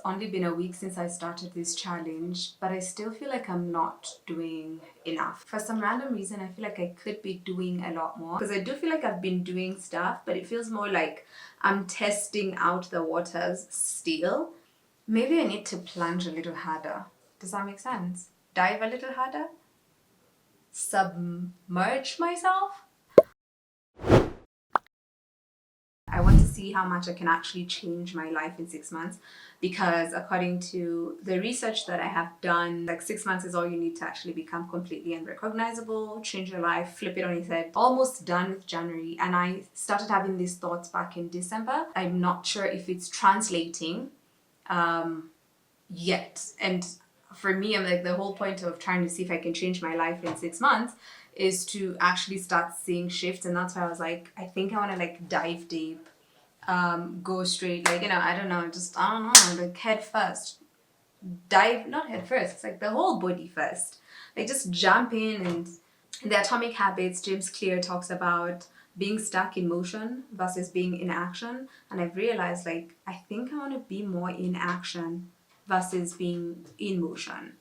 only been a week since I started this challenge, but I still feel like I'm not doing enough. For some random reason, I feel like I could be doing a lot more, because I do feel like I've been doing stuff, but it feels more like I'm testing out the waters still. Maybe I need to plunge a little harder. Does that make sense? Dive a little harder? Submerge myself? I want to see how much I can actually change my life in 6 months, because according to the research that I have done, like 6 months is all you need to actually become completely unrecognizable, change your life, flip it on its head. Almost done with January, and I started having these thoughts back in December. I'm not sure if it's translating yet. And for me, I'm like, the whole point of trying to see if I can change my life in 6 months is to actually start seeing shifts. And that's why I was like, I think I want to like dive deep, go straight, like, I don't know, just, I don't know, like head first. Dive, not head first, it's like the whole body first. Like just jump in. And in the Atomic Habits, James Clear talks about being stuck in motion versus being in action. And I've realized, like, I think I want to be more in action versus being in motion,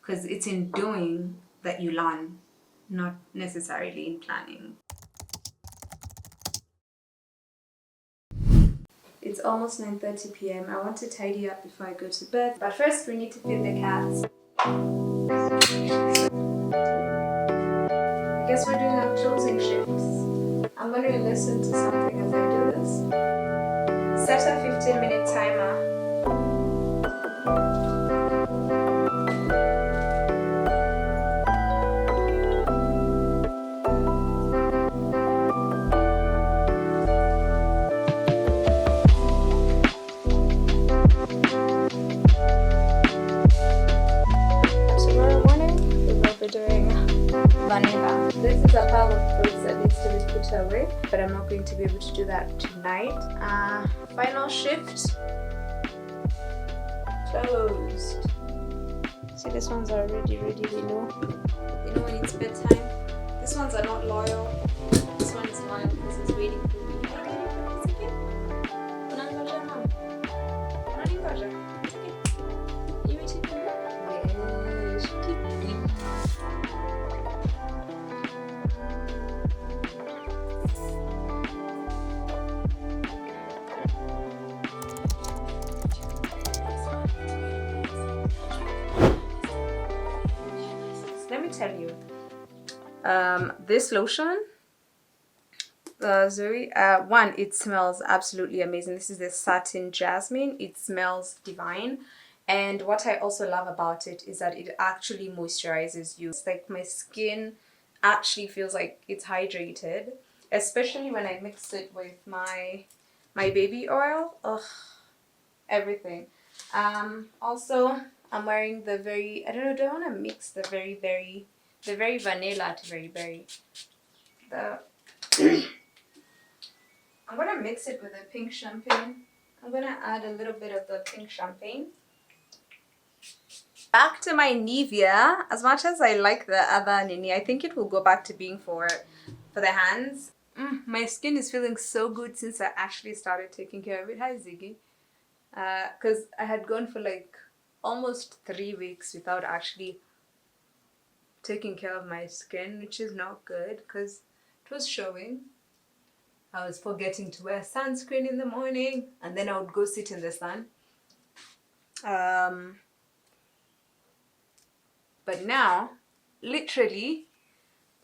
because it's in doing that you learn, not necessarily in planning. It's almost 9:30 p.m. I want to tidy up before I go to bed, but first we need to feed the cats. I guess we're doing our closing shifts. I'm going to listen to something as I do this. Set a 15-minute timer. Vanilla. This is a pile of clothes that needs to be put away, but I'm not going to be able to do that tonight. Final shift. Closed. See, these ones are already ready. They know when it's bedtime. These ones are not loyal. This one is loyal because it's waiting for me. It's okay. Unangoja, mom. Unangoja. It's okay. You waiting for me? Yes. Let me tell you, this lotion, Zoe, one, it smells absolutely amazing. This is the satin jasmine. It smells divine. And what I also love about it is that it actually moisturizes you. It's like my skin actually feels like it's hydrated, especially when I mix it with my baby oil. Ugh, everything. Also, I'm wearing the very, I don't know, do I want to mix the very vanilla to very berry? I'm going to mix it with the pink champagne. I'm going to add a little bit of the pink champagne. Back to my Nivea. As much as I like the other Nini, I think it will go back to being for the hands. My skin is feeling so good since I actually started taking care of it. Hi, Ziggy. Because I had gone for like almost 3 weeks without actually taking care of my skin, which is not good because it was showing. I was forgetting to wear sunscreen in the morning, and then I would go sit in the sun. But now, literally,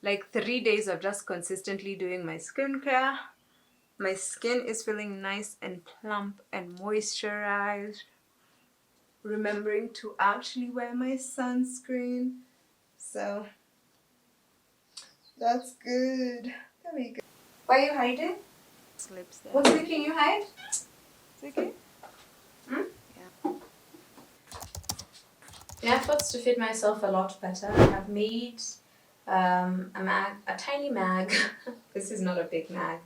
like 3 days of just consistently doing my skincare, my skin is feeling nice and plump and moisturized. Remembering to actually wear my sunscreen. So, that's good. There we go. Why are you hiding? Slips there. What's making you hide? It's okay. Yeah. In efforts to fit myself a lot better, I have made a tiny mag. This is not a big mag,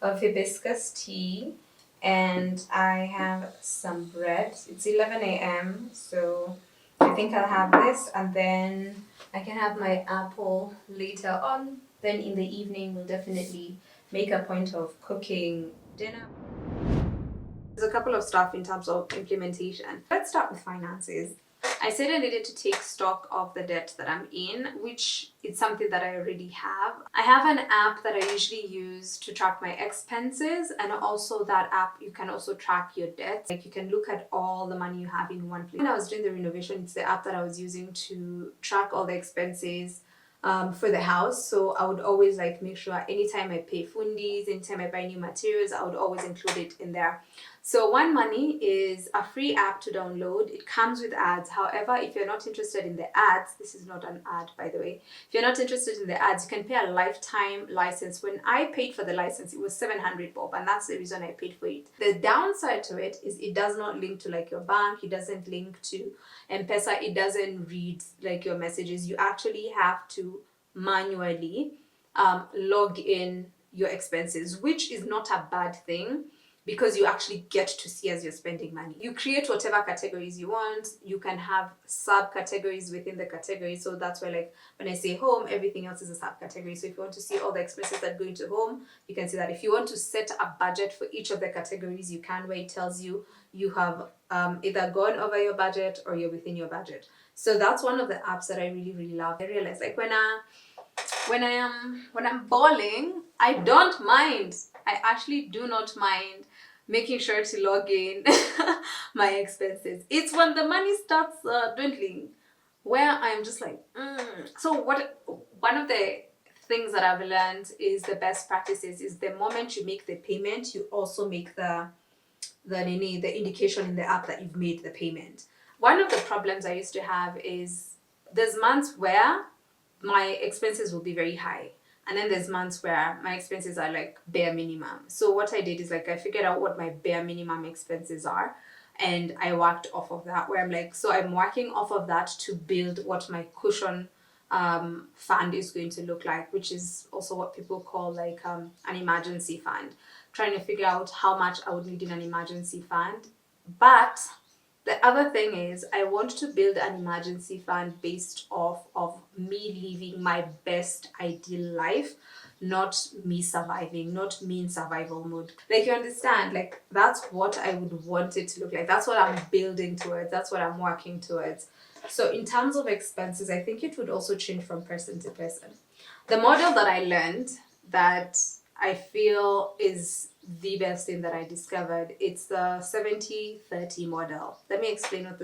of hibiscus tea, and I have some bread. It's 11 a.m. so I think I'll have this, and then I can have my apple later on. Then in the evening we'll definitely make a point of cooking dinner. There's a couple of stuff in terms of implementation. Let's start with finances. I said I needed to take stock of the debt that I'm in, which is something that I already have. I have an app that I usually use to track my expenses, and also that app you can also track your debts. Like you can look at all the money you have in one place. When I was doing the renovation, it's the app that I was using to track all the expenses for the house. So I would always like make sure anytime I pay fundis, anytime I buy new materials, I would always include it in there. So One Money is a free app to download. It comes with ads. However, if you're not interested in the ads, this is not an ad, by the way. If you're not interested in the ads, you can pay a lifetime license. When I paid for the license, it was 700 bob, and that's the reason I paid for it. The downside to it is it does not link to like your bank. It doesn't link to M-Pesa. It doesn't read like your messages. You actually have to manually log in your expenses, which is not a bad thing, because you actually get to see as you're spending money. You create whatever categories you want. You can have subcategories within the category. So that's why, like, when I say home, everything else is a subcategory. So if you want to see all the expenses that go into home, you can see that. If you want to set a budget for each of the categories, you can, where it tells you you have either gone over your budget or you're within your budget. So that's one of the apps that I really, really love. I realize, like, when I'm balling, I don't mind. I actually do not mind making sure to log in my expenses. It's when the money starts dwindling where I'm just like, So one of the things that I've learned is the best practices is the moment you make the payment, you also make the indication in the app that you've made the payment. One of the problems I used to have is there's months where my expenses will be very high, and then there's months where my expenses are like bare minimum. So what I did is, like, I figured out what my bare minimum expenses are, and I worked off of that, where I'm like, so I'm working off of that to build what my cushion fund is going to look like, which is also what people call like an emergency fund. Trying to figure out how much I would need in an emergency fund. But the other thing is, I want to build an emergency fund based off of me living my best ideal life, not me surviving, not me in survival mode. Like, you understand? Like, that's what I would want it to look like. That's what I'm building towards. That's what I'm working towards. So in terms of expenses, I think it would also change from person to person. The model that I learned that I feel is the best thing that I discovered, it's the 70-30 model. Let me explain what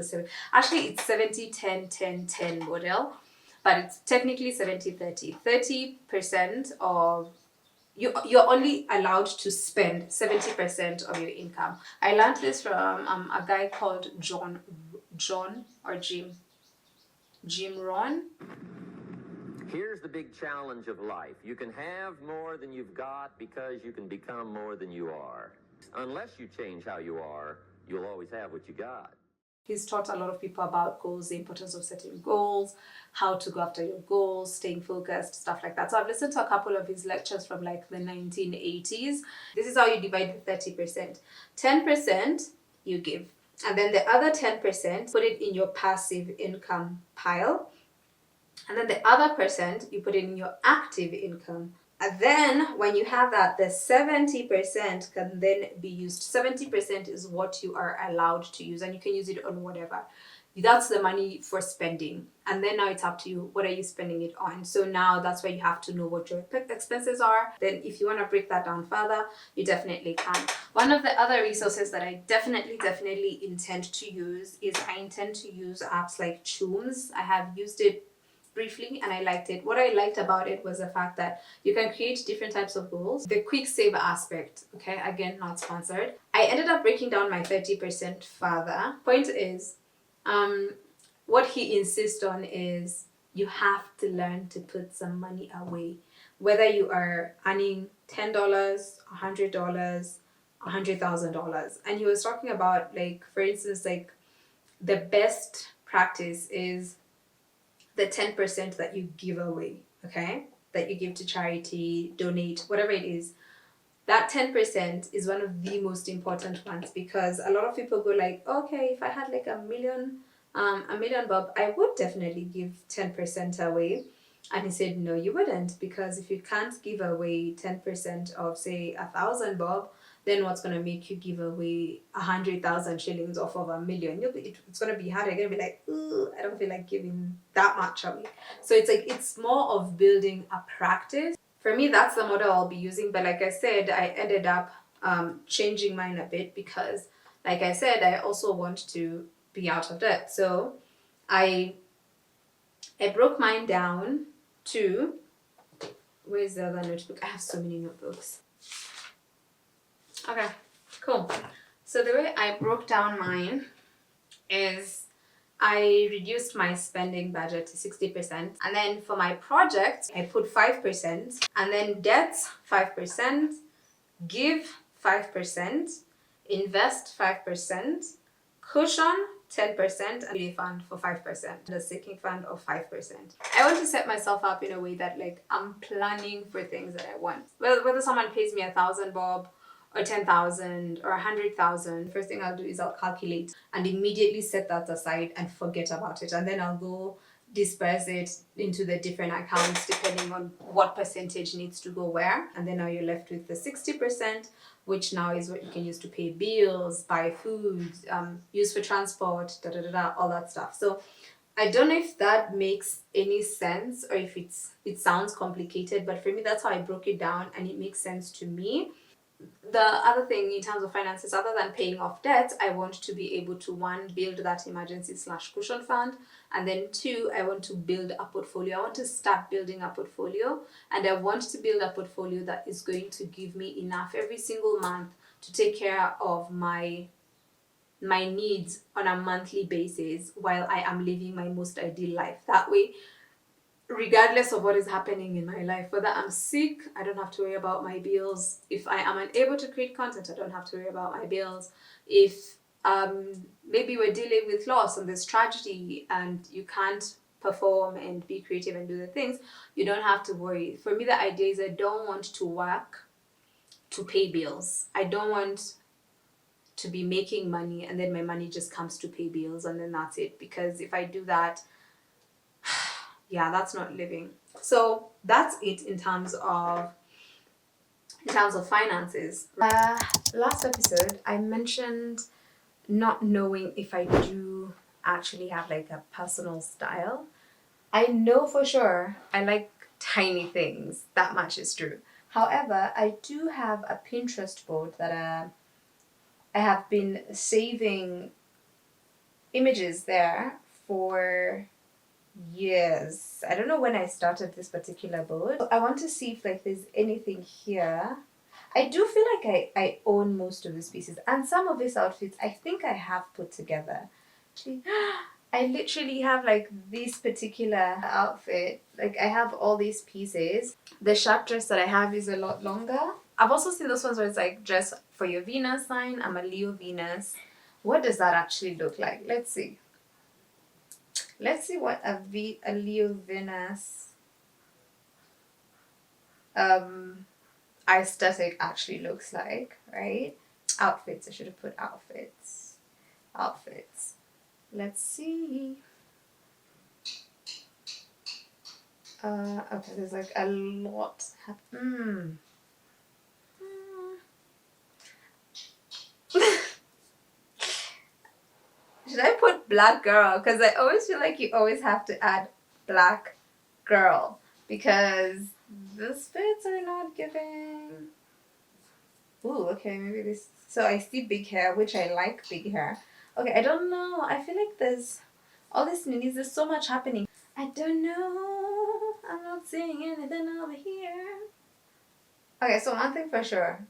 actually it's 70-10-10-10 model, but it's technically 70-30. 30% of you're only allowed to spend 70% of your income. I learned this from a guy called John or Jim Ron. Here's the big challenge of life. You can have more than you've got because you can become more than you are. Unless you change how you are, you'll always have what you got. He's taught a lot of people about goals, the importance of setting goals, how to go after your goals, staying focused, stuff like that. So I've listened to a couple of his lectures from like the 1980s. This is how you divide the 30%. 10% you give. And then the other 10%, put it in your passive income pile. And then the other percent, you put it in your active income. And then when you have that, the 70% can then be used. 70% is what you are allowed to use, and you can use it on whatever. That's the money for spending. And then now it's up to you. What are you spending it on? So now that's where you have to know what your expenses are. Then if you want to break that down further, you definitely can. One of the other resources that I definitely intend to use is I intend to use apps like Chooms. I have used it briefly and I liked it. What I liked about it was the fact that you can create different types of goals. The quick save aspect, okay, again, not sponsored. I ended up breaking down my 30% further. Point is, what he insists on is you have to learn to put some money away. Whether you are earning $10, $100, $100,000. And he was talking about, like, for instance, like, the best practice is the 10% that you give away, okay? That you give to charity, donate, whatever it is. That 10% is one of the most important ones, because a lot of people go like, okay, if I had like a million bob, I would definitely give 10% away. And he said, no, you wouldn't, because if you can't give away 10% of, say, 1,000 bob, then what's gonna make you give away 100,000 shillings off of 1,000,000? It's gonna be hard. You're gonna be like, ooh, I don't feel like giving that much away. So it's like, it's more of building a practice. For me, that's the model I'll be using. But like I said, I ended up changing mine a bit because, like I said, I also want to be out of debt. So I broke mine down to, where's the other notebook? I have so many notebooks. Okay, cool. So the way I broke down mine is I reduced my spending budget to 60%. And then for my project, I put 5%. And then debts, 5%. Give, 5%. Invest, 5%. Cushion, 10%, and a fund for 5%, the sinking fund of 5%. I want to set myself up in a way that like I'm planning for things that I want. Whether someone pays me 1,000 bob or 10,000 or 100,000, first thing I'll do is I'll calculate and immediately set that aside and forget about it, and then I'll go disperse it into the different accounts depending on what percentage needs to go where, and then now you're left with the 60%, which now is what you can use to pay bills, buy food, use for transport, all that stuff. So I don't know if that makes any sense or if it sounds complicated, but for me that's how I broke it down and it makes sense to me. The other thing in terms of finances, other than paying off debt, I want to be able to, one, build that emergency/cushion fund, and then two, I want to build a portfolio. I want to start building a portfolio, and I want to build a portfolio that is going to give me enough every single month to take care of my needs on a monthly basis while I am living my most ideal life. That way, regardless of what is happening in my life, whether I'm sick, I don't have to worry about my bills. If I am unable to create content, I don't have to worry about my bills. If maybe we're dealing with loss and there's tragedy and you can't perform and be creative and do the things, you don't have to worry. For me, the idea is I don't want to work to pay bills. I don't want to be making money and then my money just comes to pay bills and then that's it. Because if I do that, yeah, that's not living. So that's it in terms of finances. Last episode, I mentioned not knowing if I do actually have like a personal style. I know for sure I like tiny things. That much is true. However, I do have a Pinterest board that I have been saving images there for years. I don't know when I started this particular board. I want to see if like there's anything here. I do feel like I own most of these pieces, and some of these outfits I think I have put together. Actually, I literally have like this particular outfit. Like I have all these pieces. The shirt dress that I have is a lot longer. I've also seen those ones where it's like dress for your Venus sign. I'm a Leo Venus. What does that actually look like? Let's see. Let's see what a Leo Venus aesthetic actually looks like, right? Outfits. I should have put outfits. Outfits. Let's see. Okay, there's like a lot. Should I put black girl? Because I always feel like you always have to add black girl because the fits are not giving. Ooh, okay, maybe this. So I see big hair, which I like big hair. Okay, I don't know. I feel like there's all this needs. There's so much happening. I don't know. I'm not seeing anything over here. Okay, so one thing for sure.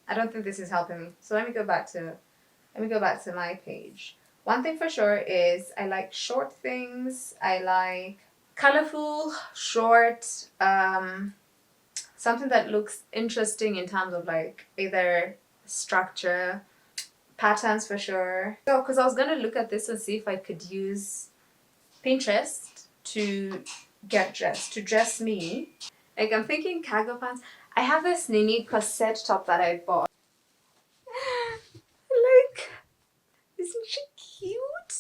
I don't think this is helping me. So let me go back to my page. One thing for sure is I like short things. I like colorful, short, something that looks interesting in terms of like either structure, patterns for sure. So, because I was going to look at this and see if I could use Pinterest to get dressed, to dress me. Like I'm thinking cargo pants. I have this Nini corset top that I bought. Like, isn't she cute?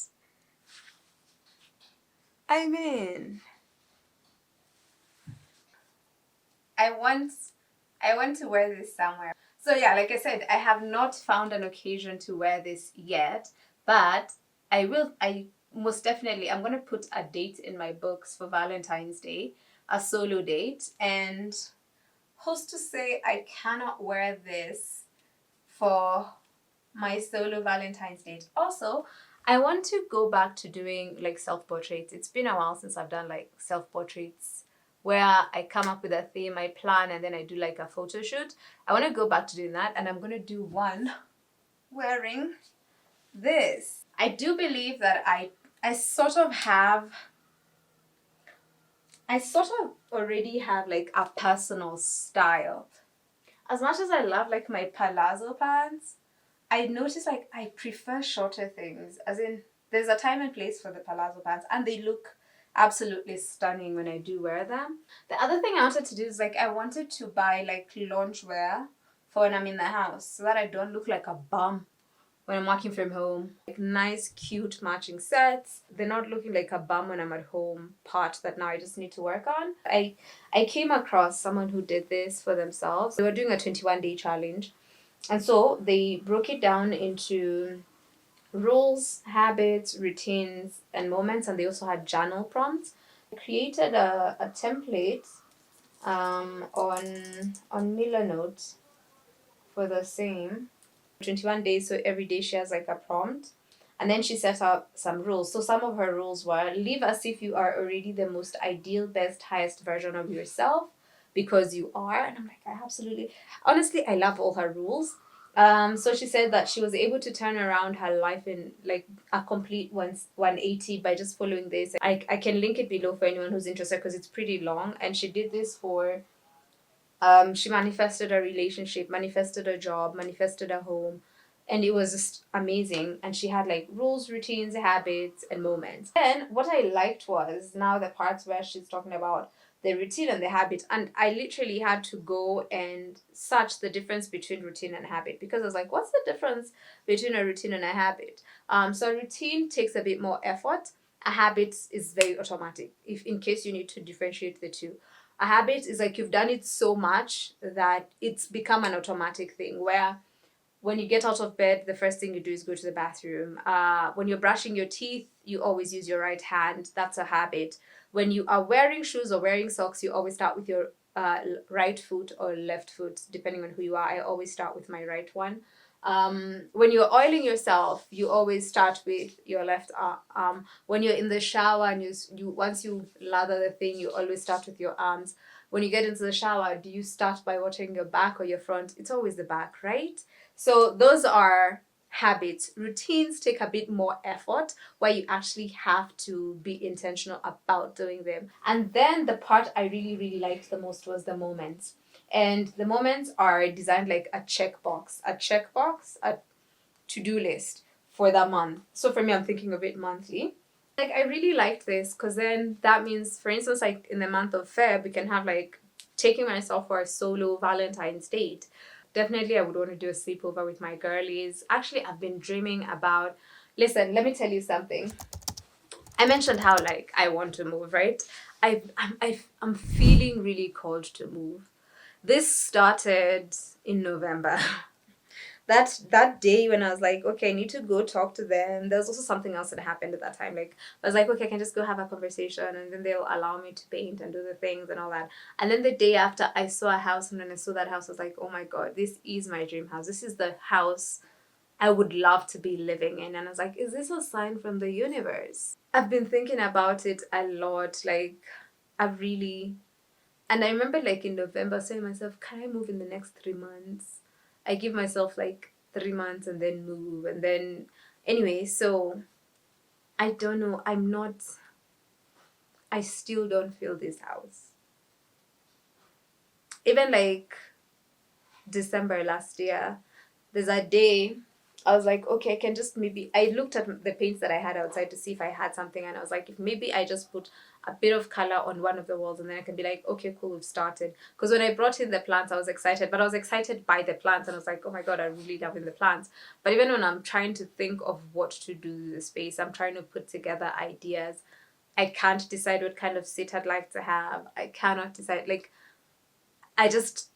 I mean, I want to wear this somewhere. So yeah, like I said, I have not found an occasion to wear this yet, but I most definitely, I'm going to put a date in my books for Valentine's Day, a solo date. And who's to say I cannot wear this for my solo Valentine's date? Also, I want to go back to doing like self-portraits. It's been a while since I've done like self-portraits where I come up with a theme, I plan, and then I do like a photo shoot. I want to go back to doing that, and I'm going to do one wearing this. I do believe that I sort of already have like a personal style. As much as I love like my palazzo pants, I notice like I prefer shorter things. As in, there's a time and place for the palazzo pants, and they look absolutely stunning when I do wear them. The other thing I wanted to do is like I wanted to buy like loungewear for when I'm in the house so that I don't look like a bum when I'm working from home. Like nice, cute matching sets. They're not looking like a bum when I'm at home part that now I just need to work on. I came across someone who did this for themselves. They were doing a 21-day challenge. And so they broke it down into rules, habits, routines, and moments, and they also had journal prompts. I created a template on Miller Notes for the same 21 days, so every day she has like a prompt. And then she set up some rules. So some of her rules were live as if you are already the most ideal, best, highest version of yourself because you are. And I'm like, I absolutely, honestly, I love all her rules. So she said that she was able to turn around her life in like a complete 180 by just following this. I can link it below for anyone who's interested because it's pretty long. And she did this for, she manifested a relationship, manifested a job, manifested a home. And it was just amazing. And she had like rules, routines, habits, and moments. Then what I liked was now the parts where she's talking about the routine and the habit. And I literally had to go and search the difference between routine and habit because I was like, what's the difference between a routine and a habit? So a routine takes a bit more effort. A habit is very automatic, if in case you need to differentiate the two. A habit is like you've done it so much that it's become an automatic thing where when you get out of bed, the first thing you do is go to the bathroom. When you're brushing your teeth, you always use your right hand. That's a habit. When you are wearing shoes or wearing socks, you always start with your right foot or left foot, depending on who you are. I always start with my right one. When you're oiling yourself, you always start with your left arm. When you're in the shower and you once you lather the thing, you always start with your arms. When you get into the shower, do you start by watering your back or your front? It's always the back, right? So those are habits. Routines take a bit more effort where you actually have to be intentional about doing them. And then the part I really, really liked the most was the moments. And the moments are designed like a checkbox, a to-do list for that month. So for me, I'm thinking of it monthly. Like I really liked this because then that means, for instance, like in the month of Feb, we can have like taking myself for a solo Valentine's date. Definitely, I would want to do a sleepover with my girlies. Actually, I've been dreaming about. Listen, let me tell you something. I mentioned how like I want to move, right? I'm feeling really called to move. This started in November. That day when I was like, okay, I need to go talk to them. There was also something else that happened at that time. Like I was like, okay, I can just go have a conversation and then they'll allow me to paint and do the things and all that. And then the day after I saw a house and when I saw that house, I was like, oh my God, this is my dream house. This is the house I would love to be living in. And I was like, is this a sign from the universe? I've been thinking about it a lot. Like and I remember like in November saying to myself, can I move in the next 3 months? I give myself like 3 months and then move. And then, anyway, so I don't know. I still don't feel this house. Even like December last year, there's a day I was like, okay, I can just maybe, I looked at the paints that I had outside to see if I had something. And I was like, if maybe I just put a bit of color on one of the walls and then I can be like, okay, cool, we've started. Because when I brought in the plants, I was excited, but I was excited by the plants. And I was like, oh my God, I really love in the plants. But even when I'm trying to think of what to do with the space, I'm trying to put together ideas. I can't decide what kind of seat I'd like to have. I cannot decide. Like, I just,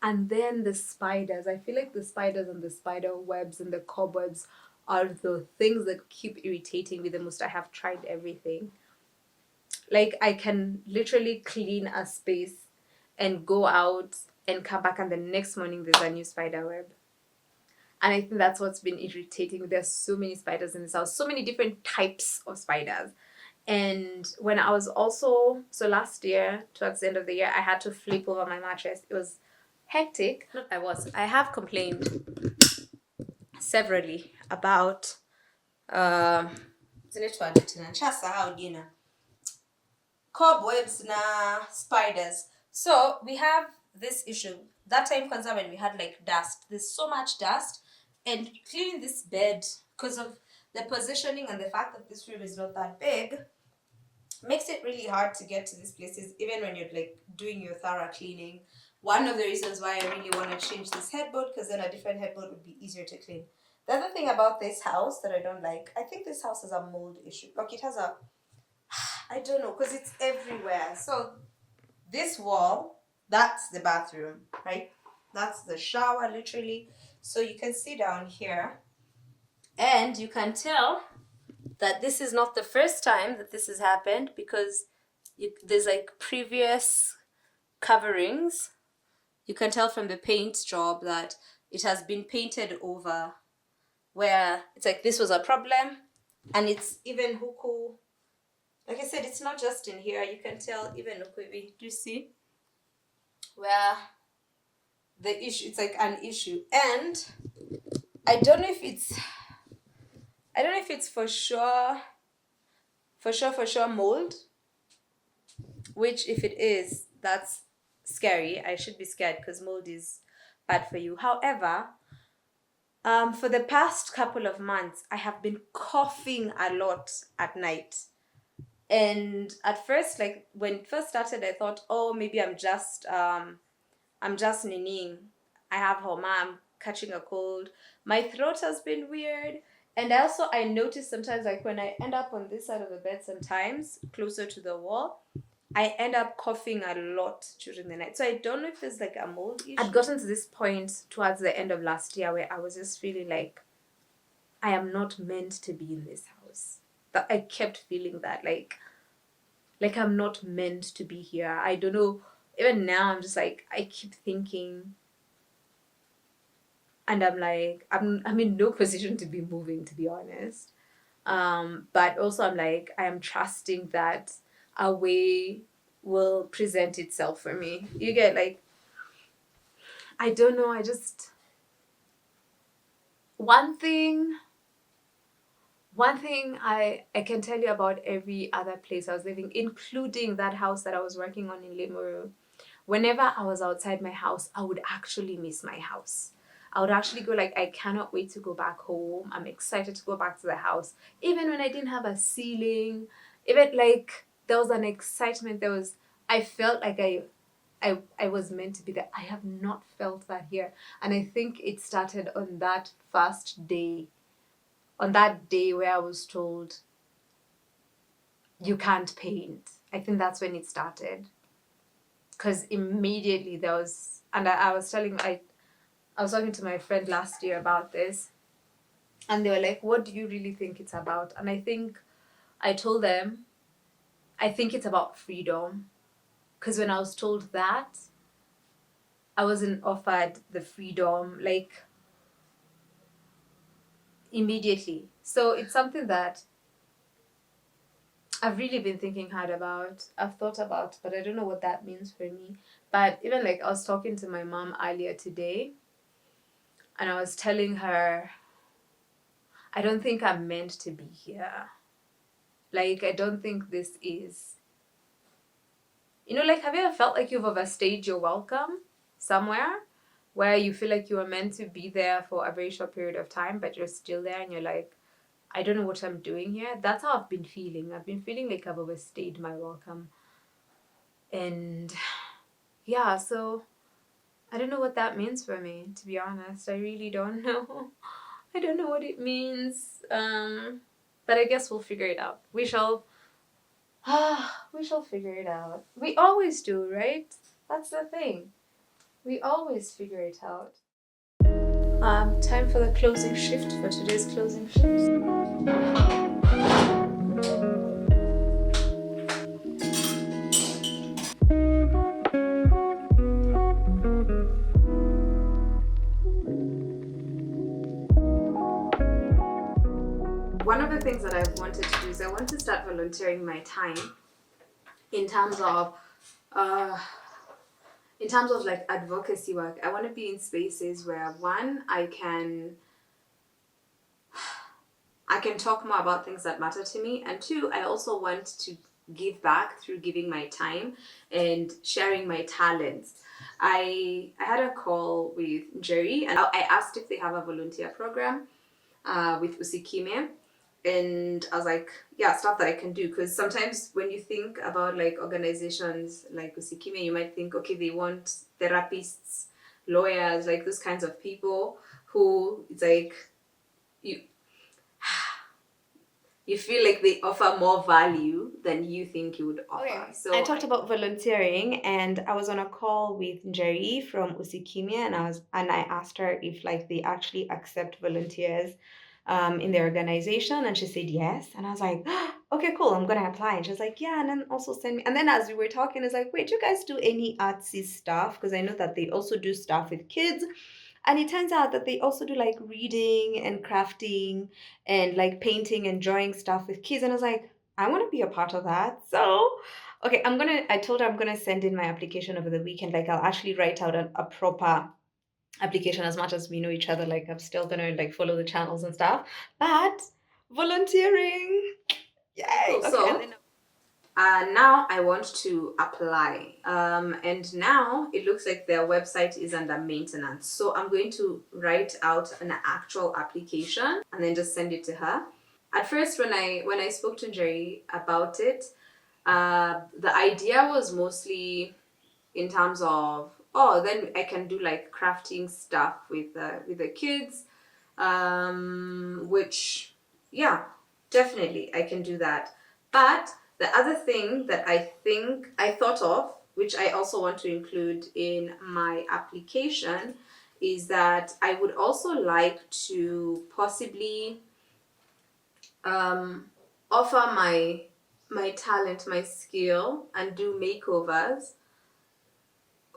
and then the spiders. I feel like the spiders and the spider webs and the cobwebs are the things that keep irritating me the most. I have tried everything. Like, I can literally clean a space and go out and come back, and the next morning there's a new spider web. And I think that's what's been irritating me. There's so many spiders in this house, so many different types of spiders. And when I was also, so last year, towards the end of the year, I had to flip over my mattress. It was hectic. I have complained severally about, cobwebs na spiders. So we have this issue. That time kwanza when we had like dust, there's so much dust, and cleaning this bed because of the positioning and the fact that this room is not that big makes it really hard to get to these places even when you're like doing your thorough cleaning. One of the reasons why I really want to change this headboard, because then a different headboard would be easier to clean. The other thing about this house that I don't like, I think this house has a mold issue. Like, it has a, I don't know, because it's everywhere. So this wall, that's the bathroom, right? That's the shower, literally. So you can see down here, and you can tell that this is not the first time that this has happened, because there's like previous coverings. You can tell from the paint job that it has been painted over, where it's like this was a problem, and it's even huku. Like I said, it's not just in here. You can tell even huku. Do you see where the issue? It's like an issue, and I don't know if it's for sure mold, which if it is, that's scary. I should be scared because mold is bad for you. However, for the past couple of months, I have been coughing a lot at night. And at first, like when it first started, I thought, oh, maybe I'm just nining. I have homa, I'm catching a cold. My throat has been weird. And also I noticed sometimes, like when I end up on this side of the bed, sometimes closer to the wall, I end up coughing a lot during the night. So I don't know if there's like a mold issue. I'd gotten to this point towards the end of last year where I was just feeling like I am not meant to be in this house. But I kept feeling that, like I'm not meant to be here. I don't know. Even now, I'm just like, I keep thinking, and I'm like, I'm in no position to be moving, to be honest. But also I'm like, I am trusting that a way will present itself for me. You get, like, I don't know. I just, one thing I can tell you about every other place I was living, including that house that I was working on in Limuru. Whenever I was outside my house, I would actually miss my house. I would actually go like, I cannot wait to go back home. I'm excited to go back to the house. Even when I didn't have a ceiling, even like there was an excitement. I felt like I was meant to be there. I have not felt that here. And I think it started on that first day. On that day where I was told, you can't paint. I think that's when it started. Because immediately there was, and I was talking to my friend last year about this, and they were like, what do you really think it's about? And I think I told them, I think it's about freedom. Because when I was told that, I wasn't offered the freedom, like, immediately. So it's something that I've really been thinking hard about. I've thought about, but I don't know what that means for me. But even like I was talking to my mom earlier today, and I was telling her, I don't think I'm meant to be here. Like, I don't think this is, like, have you ever felt like you've overstayed your welcome somewhere where you feel like you were meant to be there for a very short period of time, but you're still there and you're like, I don't know what I'm doing here? That's how I've been feeling. I've been feeling like I've overstayed my welcome. And yeah, so I don't know what that means for me, to be honest. I really don't know. I don't know what it means. But I guess we'll figure it out. We shall figure it out. We always do, right? That's the thing. We always figure it out. Time for the closing shift, for today's closing shift. One of the things that I've wanted to do is I want to start volunteering my time in terms of like advocacy work. I want to be in spaces where one, I can talk more about things that matter to me, and two, I also want to give back through giving my time and sharing my talents. I had a call with Jerry and I asked if they have a volunteer program with Usikime. And I was like, yeah, stuff that I can do. Because sometimes when you think about like organizations like Usikime, you might think, okay, they want therapists, lawyers, like those kinds of people who it's like you feel like they offer more value than you think you would offer. Okay. So I talked about volunteering, and I was on a call with Jerry from Usikime, and I asked her if like they actually accept volunteers in their organization, and she said yes. And I was like, okay, cool, I'm gonna apply. And she was like, yeah, and then also send me. And then as we were talking, it's like, wait, do you guys do any artsy stuff? Because I know that they also do stuff with kids. And it turns out that they also do like reading and crafting and like painting and drawing stuff with kids. And I was like, I want to be a part of that. So, okay, I told her I'm going to send in my application over the weekend. Like, I'll actually write out a proper application as much as we know each other. Like, I'm still going to like follow the channels and stuff. But volunteering, yay. Cool. Okay, so, and then now I want to apply. And now it looks like their website is under maintenance. So I'm going to write out an actual application and then just send it to her. At first, when I spoke to Jerry about it, the idea was mostly in terms of, oh, then I can do like crafting stuff with the kids, which, yeah, definitely I can do that. But the other thing that I think I thought of, which I also want to include in my application, is that I would also like to possibly offer my talent, my skill, and do makeovers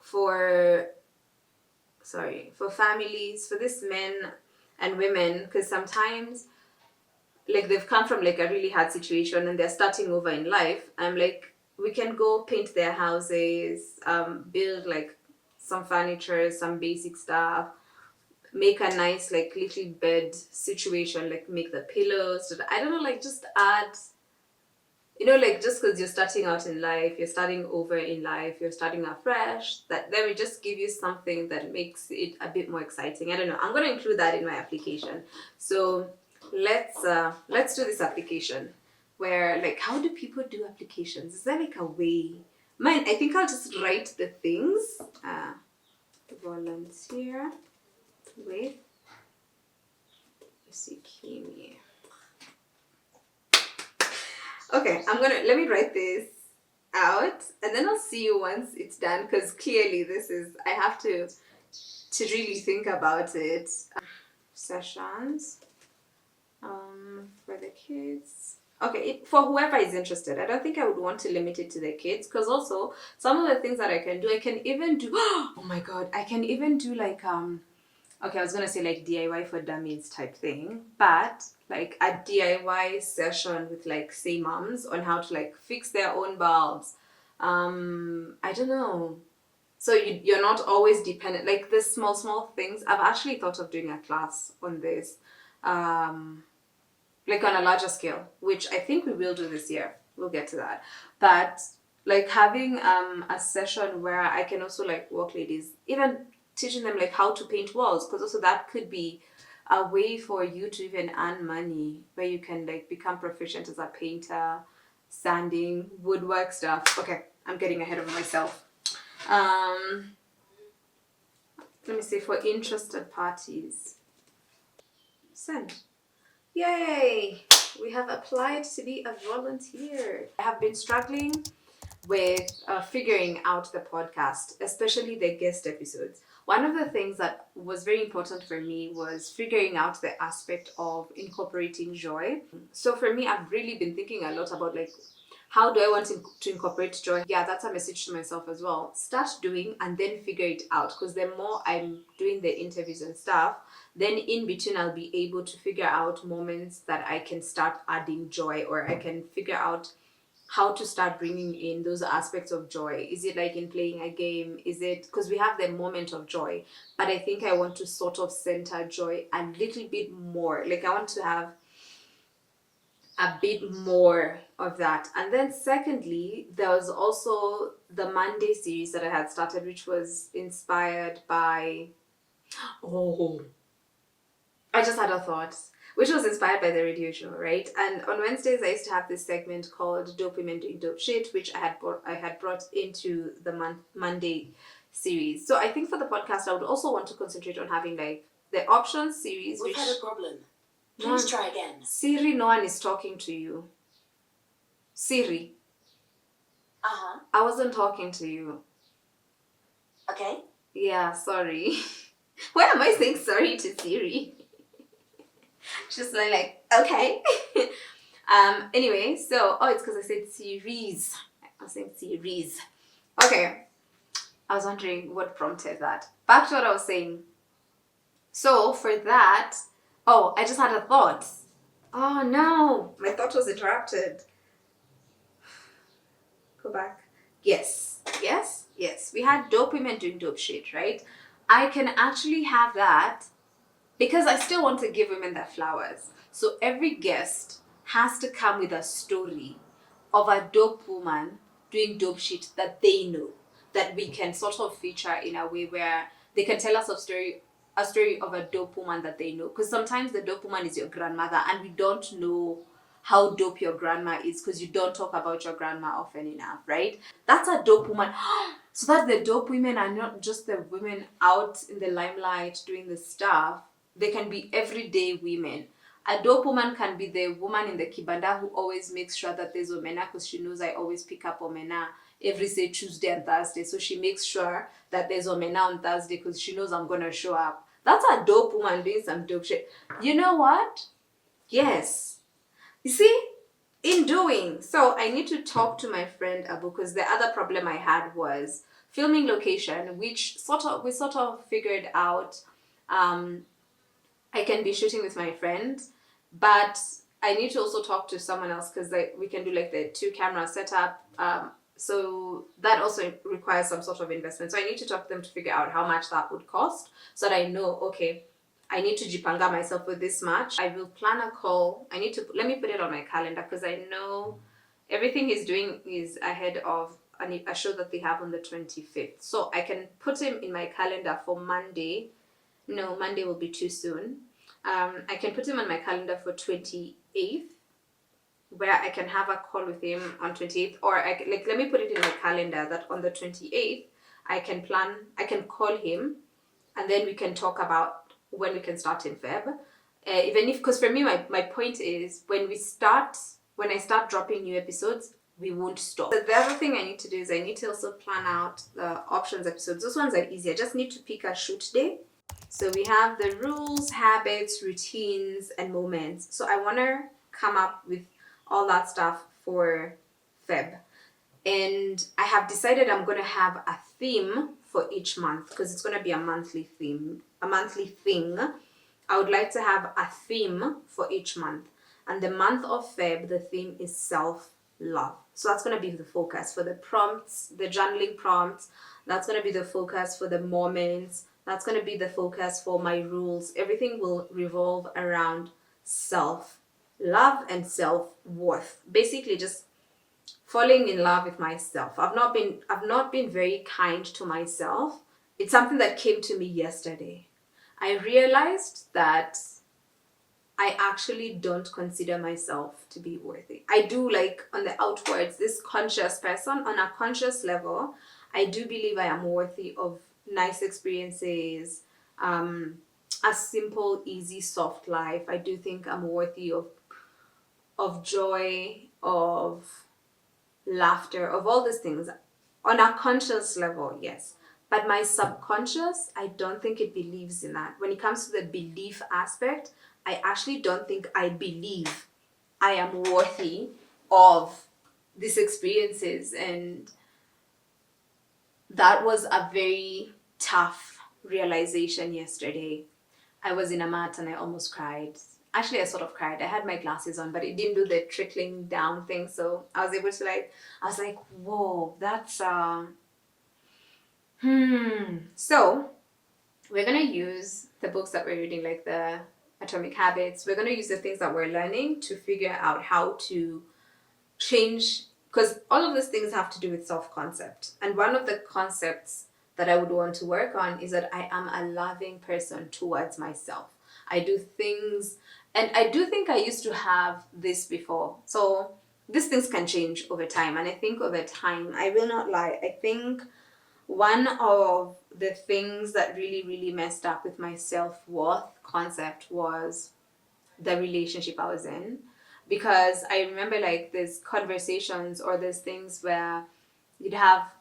for families, for these men and women, because sometimes like they've come from like a really hard situation and they're starting over in life. I'm like, we can go paint their houses, build like some furniture, some basic stuff, make a nice like little bed situation, like make the pillows, I don't know, like just add, like just because you're starting out in life, you're starting over in life, you're starting afresh, that then we just give you something that makes it a bit more exciting. I don't know, I'm going to include that in my application. So let's do this application where, like, how do people do applications? Is there like a way? Mine, I think I'll just write the things. Volunteer with Usikime. Okay, let me write this out and then I'll see you once it's done, because clearly I have to really think about it. Sessions for the kids. Okay, for whoever is interested. I don't think I would want to limit it to the kids, because also some of the things that I can do, I can even do, oh my god, I can even do like, okay, I was gonna say like DIY for dummies type thing, but like a DIY session with like, say, moms on how to like fix their own bulbs. I don't know. So you're not always dependent, like the small things. I've actually thought of doing a class on this, like on a larger scale, which I think we will do this year. We'll get to that. But like having a session where I can also like work ladies, even teaching them like how to paint walls, because also that could be a way for you to even earn money, where you can like become proficient as a painter, sanding, woodwork stuff. Okay, I'm getting ahead of myself. Let me see, for interested parties. Send. Yay! We have applied to be a volunteer. I have been struggling with figuring out the podcast, especially the guest episodes. One of the things that was very important for me was figuring out the aspect of incorporating joy. So for me, I've really been thinking a lot about like, how do I want to incorporate joy? Yeah, that's a message to myself as well. Start doing and then figure it out, because the more I'm doing the interviews and stuff, then in between I'll be able to figure out moments that I can start adding joy, or I can figure out how to start bringing in those aspects of joy. Is it like in playing a game? Is it because we have the moment of joy, but I think I want to sort of center joy a little bit more. Like I want to have a bit more of that. And then secondly, there was also the Monday series that I had started, which was inspired by, oh, I just had a thought, which was inspired by the radio show, right? And on Wednesdays, I used to have this segment called Dope Women Doing Dope Shit, which I had brought into the Monday series. So I think for the podcast, I would also want to concentrate on having like the options series. We've had a problem. No Please one- try again. Siri, no one is talking to you. Siri, Uh-huh. I wasn't talking to you. Okay. Yeah, sorry. Why am I saying sorry to Siri? She's like, okay. Anyway, so, it's because I said series. I was saying series. Okay. I was wondering what prompted that. Back to what I was saying. So, for that, I just had a thought. Oh, no. My thought was interrupted. Go back. Yes. We had dope women doing dope shit, right? I can actually have that because I still want to give women their flowers. So every guest has to come with a story of a dope woman doing dope shit that they know, that we can sort of feature in a way where they can tell us a story of a dope woman that they know. Because sometimes the dope woman is your grandmother and we don't know how dope your grandma is because you don't talk about your grandma often enough, right? That's a dope woman. So that the dope women are not just the women out in the limelight doing the stuff. They can be everyday women. A dope woman can be the woman in the kibanda who always makes sure that there's omena because she knows I always pick up omena every, say, Tuesday and Thursday. So she makes sure that there's omena on Thursday because she knows I'm going to show up. That's a dope woman doing some dope shit. You know what? Yes. You see? In doing. So I need to talk to my friend Abu because the other problem I had was filming location, which we sort of figured out. I can be shooting with my friend, but I need to also talk to someone else because we can do like the 2-camera setup. So that also requires some sort of investment. So I need to talk to them to figure out how much that would cost so that I know, okay, I need to jipanga myself with this much. I will plan a call. Let me put it on my calendar because I know everything he's doing is ahead of a show that they have on the 25th. So I can put him in my calendar for Monday. No, Monday will be too soon. I can put him on my calendar for 28th, where I can have a call with him on 28th, or let me put it in my calendar that on the 28th I can call him, and then we can talk about when we can start in Feb. Even if, because for me my point is when I start dropping new episodes, we won't stop. So the other thing I need to do is I need to also plan out the options episodes. Those ones are easy. I just need to pick a shoot day. So we have the rules, habits, routines, and moments. So I want to come up with all that stuff for Feb. And I have decided I'm going to have a theme for each month because it's going to be a monthly thing. I would like to have a theme for each month. And the month of Feb, the theme is self-love. So that's going to be the focus for the prompts, the journaling prompts. That's going to be the focus for the moments. That's going to be the focus for my rules. Everything will revolve around self-love and self-worth. Basically just falling in love with myself. I've not been very kind to myself. It's something that came to me yesterday. I realized that I actually don't consider myself to be worthy. I do, like, on the outwards, this conscious person, on a conscious level, I do believe I am worthy of nice experiences, a simple, easy, soft life. I do think I'm worthy of joy, of laughter, of all these things. On a conscious level, yes. But my subconscious, I don't think it believes in that. When it comes to the belief aspect, I actually don't think I believe I am worthy of these experiences. And that was a very tough realization yesterday. I was in a mat and I almost cried. Actually, I sort of cried. I had my glasses on, but it didn't do the trickling down thing. So I was able to I was like, whoa, that's, So we're going to use the books that we're reading, like the Atomic Habits. We're going to use the things that we're learning to figure out how to change, because all of these things have to do with self-concept. And one of the concepts that I would want to work on is that I am a loving person towards myself. I do things, and I do think I used to have this before. So these things can change over time. And I think over time, I will not lie, I think one of the things that really, really messed up with my self-worth concept was the relationship I was in. Because I remember like there's conversations or there's things where I'd have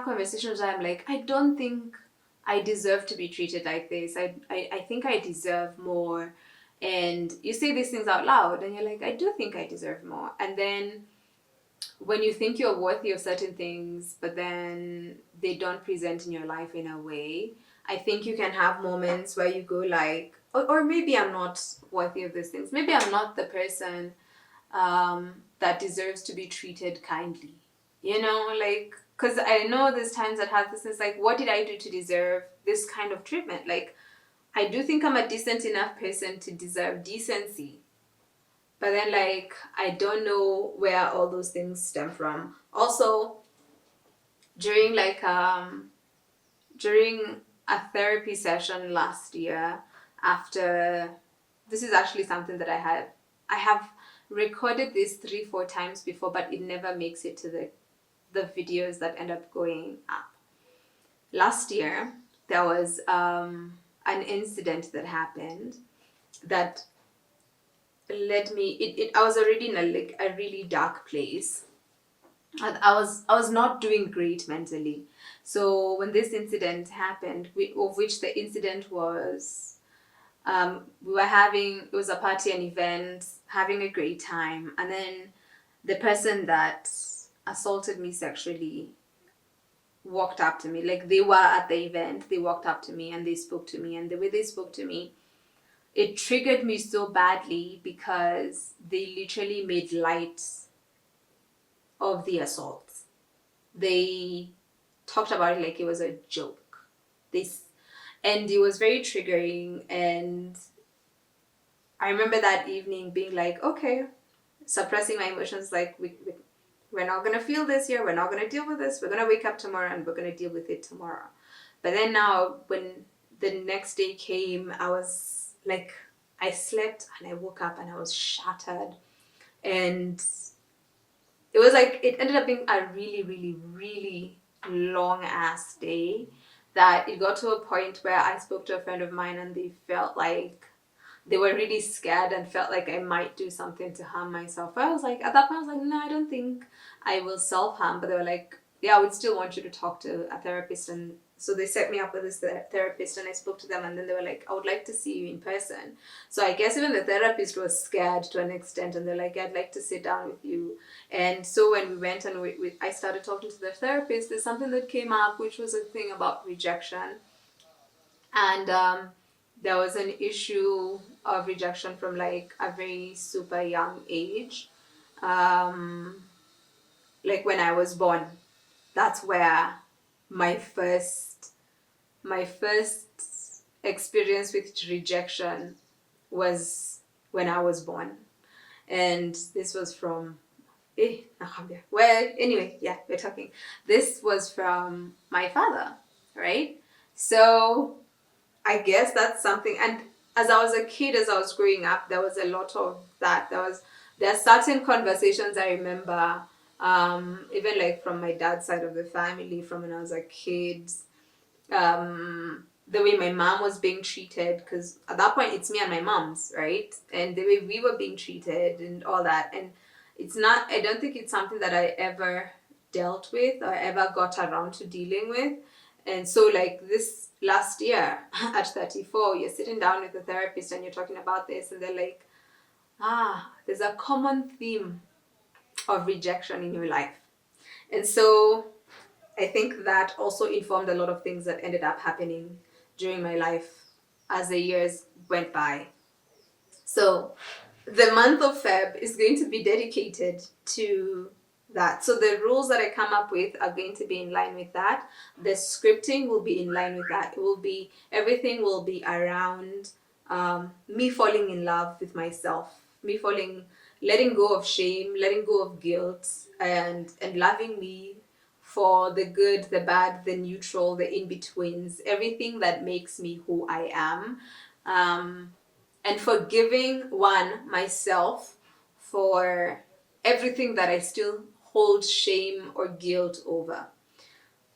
conversations where I'm like, I don't think I deserve to be treated like this. I think I deserve more. And you say these things out loud and you're like, I do think I deserve more. And then when you think you're worthy of certain things, but then they don't present in your life in a way, I think you can have moments where you go like, or maybe I'm not worthy of these things. Maybe I'm not the person that deserves to be treated kindly. Like, because I know there's times that have this, it's like, what did I do to deserve this kind of treatment? Like, I do think I'm a decent enough person to deserve decency. But then, like, I don't know where all those things stem from. Also, during during a therapy session last year, after, this is actually something that I have recorded this 3-4 times before, but it never makes it to the videos that end up going up. Last year, there was an incident that happened that led me, I was already in a really dark place. I was not doing great mentally. So when this incident happened, of which the incident was, it was a party and event, having a great time, and then the person that assaulted me sexually walked up to me. Like, they were at the event, they walked up to me and they spoke to me, and the way they spoke to me, it triggered me so badly because they literally made light of the assault. They talked about it like it was a joke. And it was very triggering. And I remember that evening being like, okay, suppressing my emotions, like, we're not going to feel this here. We're not going to deal with this. We're going to wake up tomorrow and we're going to deal with it tomorrow. But then now, when the next day came, I was like, I slept and I woke up and I was shattered. And it was like, it ended up being a really, really, really long ass day, that it got to a point where I spoke to a friend of mine and they felt like they were really scared and felt like I might do something to harm myself. I was like, at that point, I was like, no, I don't think I will self-harm. But they were like, yeah, I would still want you to talk to a therapist. And so they set me up with this therapist and I spoke to them, and then they were like, I would like to see you in person. So I guess even the therapist was scared to an extent, and they're like, I'd like to sit down with you. And so when we went and I started talking to the therapist, there's something that came up, which was a thing about rejection. And there was an issue of rejection from like a very super young age. Like when I was born, that's where my first experience with rejection was, when I was born. And this was from well, anyway, yeah, we're talking. This was from my father, right? So I guess that's something. And as I was a kid, as I was growing up, there was a lot of that. There are certain conversations I remember, even like from my dad's side of the family, from when I was a kid, the way my mom was being treated, because at that point it's me and my mom's, right? And the way we were being treated and all that. And I don't think it's something that I ever dealt with or ever got around to dealing with. And so like this last year at 34, you're sitting down with a therapist and you're talking about this, and they're like, there's a common theme of rejection in your life. And so I think that also informed a lot of things that ended up happening during my life as the years went by. So the month of Feb is going to be dedicated to that. So the rules that I come up with are going to be in line with that. The scripting will be in line with that. Everything will be around me falling in love with myself, letting go of shame, letting go of guilt, and loving me for the good, the bad, the neutral, the in-betweens, everything that makes me who I am. And forgiving myself for everything that I still hold shame or guilt over.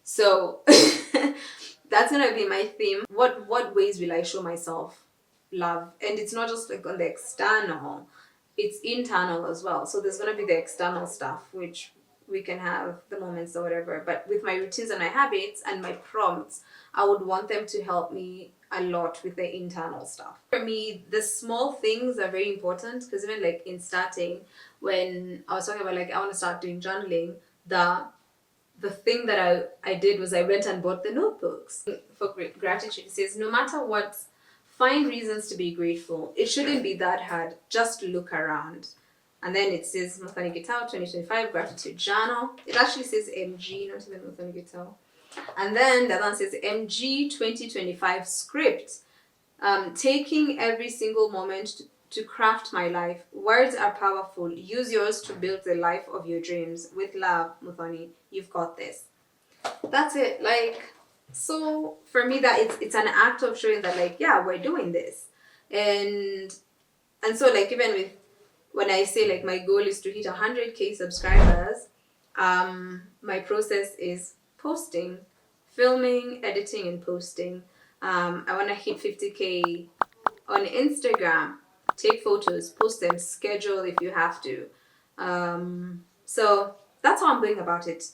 So that's gonna be my theme. What ways will I show myself love? And it's not just like on the external, it's internal as well. So there's gonna be the external stuff, which we can have the moments or whatever. But with my routines and my habits and my prompts, I would want them to help me a lot with the internal stuff. For me, the small things are very important, because even like in starting, when I was talking about like I want to start doing journaling, the thing that I did was I went and bought the notebooks for gratitude. It says, no matter what, find reasons to be grateful. It shouldn't be that hard. Just look around. And then it says Muthoni Gitau 2025 gratitude journal. It actually says MG, not even Muthoni Gitau. And then the other one says MG 2025 script. Taking every single moment to craft my life. Words are powerful. Use yours to build the life of your dreams. With love, Muthoni. You've got this. That's it. Like, so for me, that it's an act of showing that like, yeah, we're doing this. And so like even with when I say like my goal is to hit 100K subscribers, my process is posting, filming, editing, and posting. I want to hit 50K on Instagram. Take photos, post them, schedule if you have to. So that's how I'm going about it.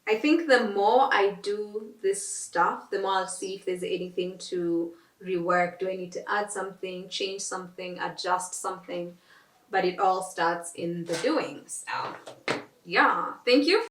I think the more I do this stuff, the more I'll see if there's anything to rework. Do I need to add something, change something, adjust something? But it all starts in the doing. So yeah, thank you